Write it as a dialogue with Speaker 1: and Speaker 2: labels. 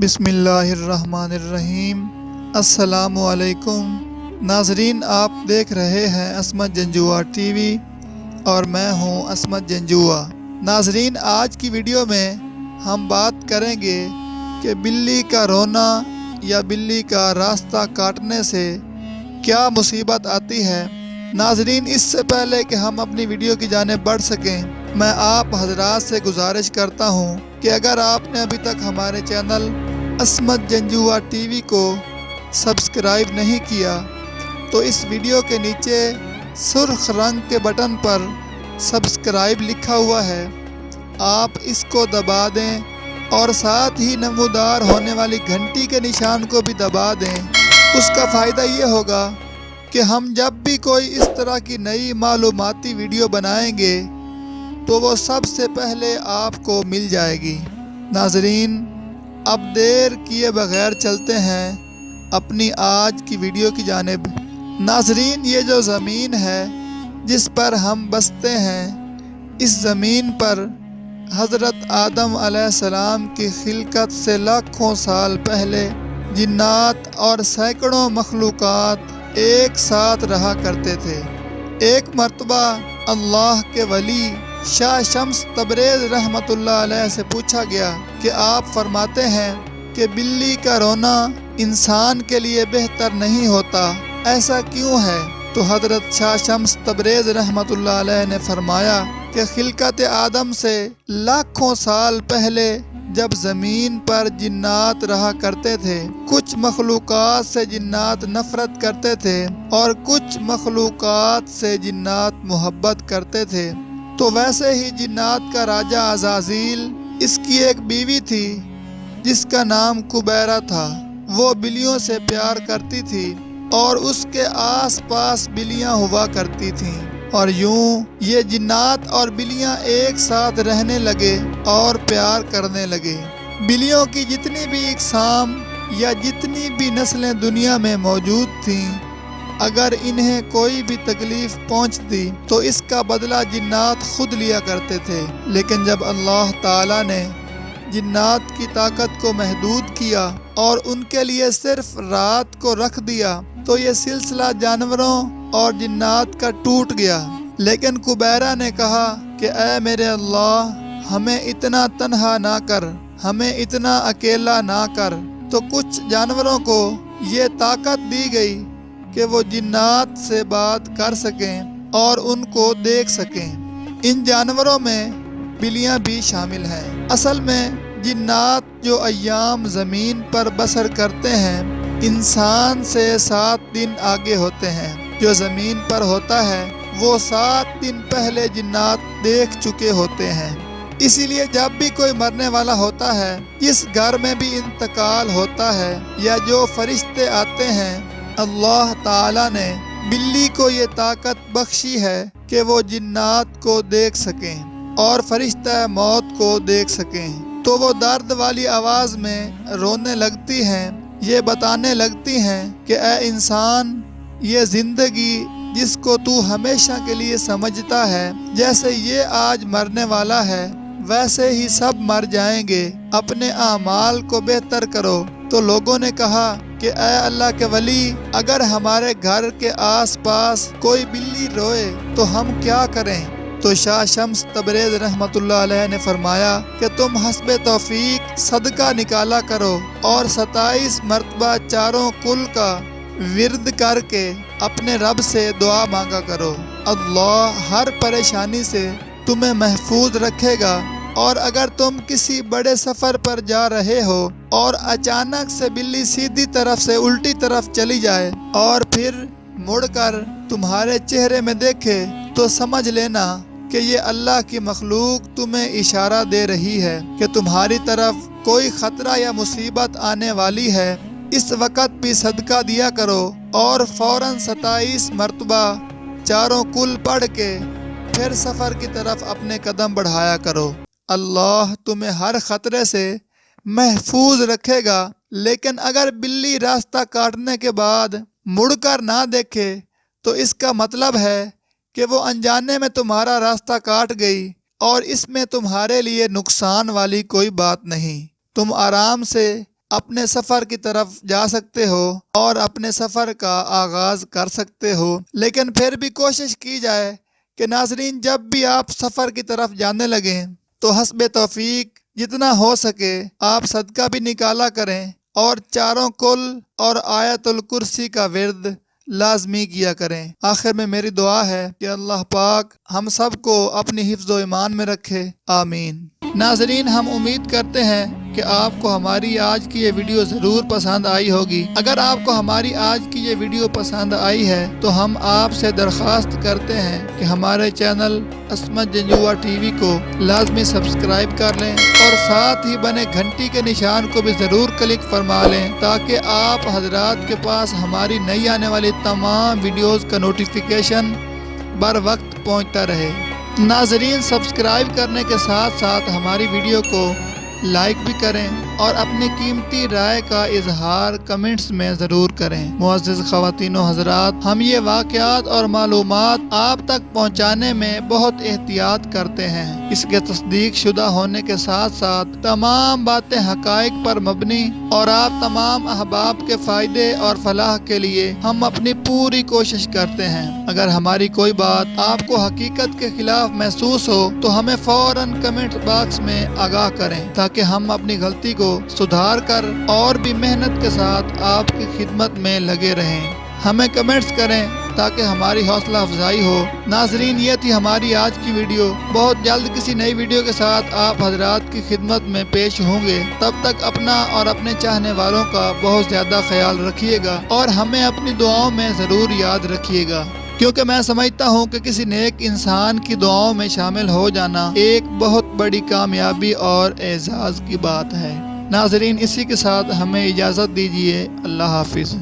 Speaker 1: بسم اللہ الرحمن الرحیم۔ السلام علیکم ناظرین، آپ دیکھ رہے ہیں عصمت جنجوعہ ٹی وی اور میں ہوں عصمت جنجوعہ۔ ناظرین، آج کی ویڈیو میں ہم بات کریں گے کہ بلی کا رونا یا بلی کا راستہ کاٹنے سے کیا مصیبت آتی ہے۔ ناظرین، اس سے پہلے کہ ہم اپنی ویڈیو کی جانب بڑھ سکیں، میں آپ حضرات سے گزارش کرتا ہوں کہ اگر آپ نے ابھی تک ہمارے چینل عصمت جنجوعہ ٹی وی کو سبسکرائب نہیں کیا تو اس ویڈیو کے نیچے سرخ رنگ کے بٹن پر سبسکرائب لکھا ہوا ہے، آپ اس کو دبا دیں اور ساتھ ہی نمودار ہونے والی گھنٹی کے نشان کو بھی دبا دیں۔ اس کا فائدہ یہ ہوگا کہ ہم جب بھی کوئی اس طرح کی نئی معلوماتی ویڈیو بنائیں گے تو وہ سب سے پہلے آپ کو مل جائے گی۔ ناظرین، اب دیر کیے بغیر چلتے ہیں اپنی آج کی ویڈیو کی جانب۔ ناظرین، یہ جو زمین ہے جس پر ہم بستے ہیں، اس زمین پر حضرت آدم علیہ السلام کی خلقت سے لاکھوں سال پہلے جنات اور سینکڑوں مخلوقات ایک ساتھ رہا کرتے تھے۔ ایک مرتبہ اللہ کے ولی شاہ شمس تبریز رحمۃ اللہ علیہ سے پوچھا گیا کہ آپ فرماتے ہیں کہ بلی کا رونا انسان کے لیے بہتر نہیں ہوتا، ایسا کیوں ہے؟ تو حضرت شاہ شمس تبریز رحمۃ اللہ علیہ نے فرمایا کہ خلقت آدم سے لاکھوں سال پہلے جب زمین پر جنات رہا کرتے تھے، کچھ مخلوقات سے جنات نفرت کرتے تھے اور کچھ مخلوقات سے جنات محبت کرتے تھے، تو ویسے ہی جنات کا راجہ عزازیل، اس کی ایک بیوی تھی جس کا نام کبیرہ تھا۔ وہ بلیوں سے پیار کرتی تھی اور اس کے آس پاس بلیاں ہوا کرتی تھیں، اور یوں یہ جنات اور بلیاں ایک ساتھ رہنے لگے اور پیار کرنے لگے۔ بلیوں کی جتنی بھی اقسام یا جتنی بھی نسلیں دنیا میں موجود تھیں، اگر انہیں کوئی بھی تکلیف پہنچتی تو اس کا بدلہ جنات خود لیا کرتے تھے، لیکن جب اللہ تعالیٰ نے جنات کی طاقت کو محدود کیا اور ان کے لیے صرف رات کو رکھ دیا تو یہ سلسلہ جانوروں اور جنات کا ٹوٹ گیا۔ لیکن کبیرہ نے کہا کہ اے میرے اللہ، ہمیں اتنا تنہا نہ کر، ہمیں اتنا اکیلا نہ کر۔ تو کچھ جانوروں کو یہ طاقت دی گئی کہ وہ جنات سے بات کر سکیں اور ان کو دیکھ سکیں۔ ان جانوروں میں بلیاں بھی شامل ہیں۔ اصل میں جنات جو ایام زمین پر بسر کرتے ہیں، انسان سے 7 دن آگے ہوتے ہیں۔ جو زمین پر ہوتا ہے وہ 7 دن پہلے جنات دیکھ چکے ہوتے ہیں۔ اسی لیے جب بھی کوئی مرنے والا ہوتا ہے، اس گھر میں بھی انتقال ہوتا ہے یا جو فرشتے آتے ہیں، اللہ تعالیٰ نے بلی کو یہ طاقت بخشی ہے کہ وہ جنات کو دیکھ سکیں اور فرشتہ موت کو دیکھ سکیں، تو وہ درد والی آواز میں رونے لگتی ہیں، یہ بتانے لگتی ہیں کہ اے انسان، یہ زندگی جس کو تو ہمیشہ کے لیے سمجھتا ہے، جیسے یہ آج مرنے والا ہے ویسے ہی سب مر جائیں گے، اپنے اعمال کو بہتر کرو۔ تو لوگوں نے کہا کہ اے اللہ کے ولی، اگر ہمارے گھر کے آس پاس کوئی بلی روئے تو ہم کیا کریں؟ تو شاہ شمس تبریز رحمۃ اللہ علیہ نے فرمایا کہ تم حسب توفیق صدقہ نکالا کرو اور 27 مرتبہ چاروں کل کا ورد کر کے اپنے رب سے دعا مانگا کرو، اللہ ہر پریشانی سے تمہیں محفوظ رکھے گا۔ اور اگر تم کسی بڑے سفر پر جا رہے ہو اور اچانک سے بلی سیدھی طرف سے الٹی طرف چلی جائے اور پھر مڑ کر تمہارے چہرے میں دیکھے تو سمجھ لینا کہ یہ اللہ کی مخلوق تمہیں اشارہ دے رہی ہے کہ تمہاری طرف کوئی خطرہ یا مصیبت آنے والی ہے۔ اس وقت بھی صدقہ دیا کرو اور فوراً 27 مرتبہ چاروں کل پڑھ کے پھر سفر کی طرف اپنے قدم بڑھایا کرو۔ اللہ تمہیں ہر خطرے سے محفوظ رکھے گا۔ لیکن اگر بلی راستہ کاٹنے کے بعد مڑ کر نہ دیکھے تو اس کا مطلب ہے کہ وہ انجانے میں تمہارا راستہ کاٹ گئی اور اس میں تمہارے لیے نقصان والی کوئی بات نہیں۔ تم آرام سے اپنے سفر کی طرف جا سکتے ہو اور اپنے سفر کا آغاز کر سکتے ہو۔ لیکن پھر بھی کوشش کی جائے کہ ناظرین جب بھی آپ سفر کی طرف جانے لگیں تو حسب توفیق جتنا ہو سکے آپ صدقہ بھی نکالا کریں اور چاروں کل اور آیت الکرسی کا ورد لازمی کیا کریں۔ آخر میں میری دعا ہے کہ اللہ پاک ہم سب کو اپنی حفظ و ایمان میں رکھے، آمین۔ ناظرین ہم امید کرتے ہیں کہ آپ کو ہماری آج کی یہ ویڈیو ضرور پسند آئی ہوگی۔ اگر آپ کو ہماری آج کی یہ ویڈیو پسند آئی ہے تو ہم آپ سے درخواست کرتے ہیں کہ ہمارے چینل عصمت جنجوا ٹی وی کو لازمی سبسکرائب کر لیں اور ساتھ ہی بنے گھنٹی کے نشان کو بھی ضرور کلک فرما لیں تاکہ آپ حضرات کے پاس ہماری نئی آنے والی تمام ویڈیوز کا نوٹیفیکیشن بر وقت پہنچتا رہے۔ ناظرین سبسکرائب کرنے کے ساتھ ساتھ ہماری ویڈیو کو لائک بھی کریں اور اپنی قیمتی رائے کا اظہار کمنٹس میں ضرور کریں۔ معزز خواتین و حضرات، ہم یہ واقعات اور معلومات آپ تک پہنچانے میں بہت احتیاط کرتے ہیں۔ اس کے تصدیق شدہ ہونے کے ساتھ ساتھ تمام باتیں حقائق پر مبنی اور آپ تمام احباب کے فائدے اور فلاح کے لیے ہم اپنی پوری کوشش کرتے ہیں۔ اگر ہماری کوئی بات آپ کو حقیقت کے خلاف محسوس ہو تو ہمیں فوراً کمنٹ باکس میں آگاہ کریں تاکہ ہم اپنی غلطی کو سدھار کر اور بھی محنت کے ساتھ آپ کی خدمت میں لگے رہیں۔ ہمیں کمنٹس کریں تاکہ ہماری حوصلہ افزائی ہو۔ ناظرین یہ تھی ہماری آج کی ویڈیو۔ بہت جلد کسی نئی ویڈیو کے ساتھ آپ حضرات کی خدمت میں پیش ہوں گے۔ تب تک اپنا اور اپنے چاہنے والوں کا بہت زیادہ خیال رکھیے گا اور ہمیں اپنی دعاؤں میں ضرور یاد رکھیے گا، کیونکہ میں سمجھتا ہوں کہ کسی نیک انسان کی دعاؤں میں شامل ہو جانا ایک بہت بڑی کامیابی اور اعزاز کی بات ہے۔ ناظرین اسی کے ساتھ ہمیں اجازت دیجیے، اللہ حافظ۔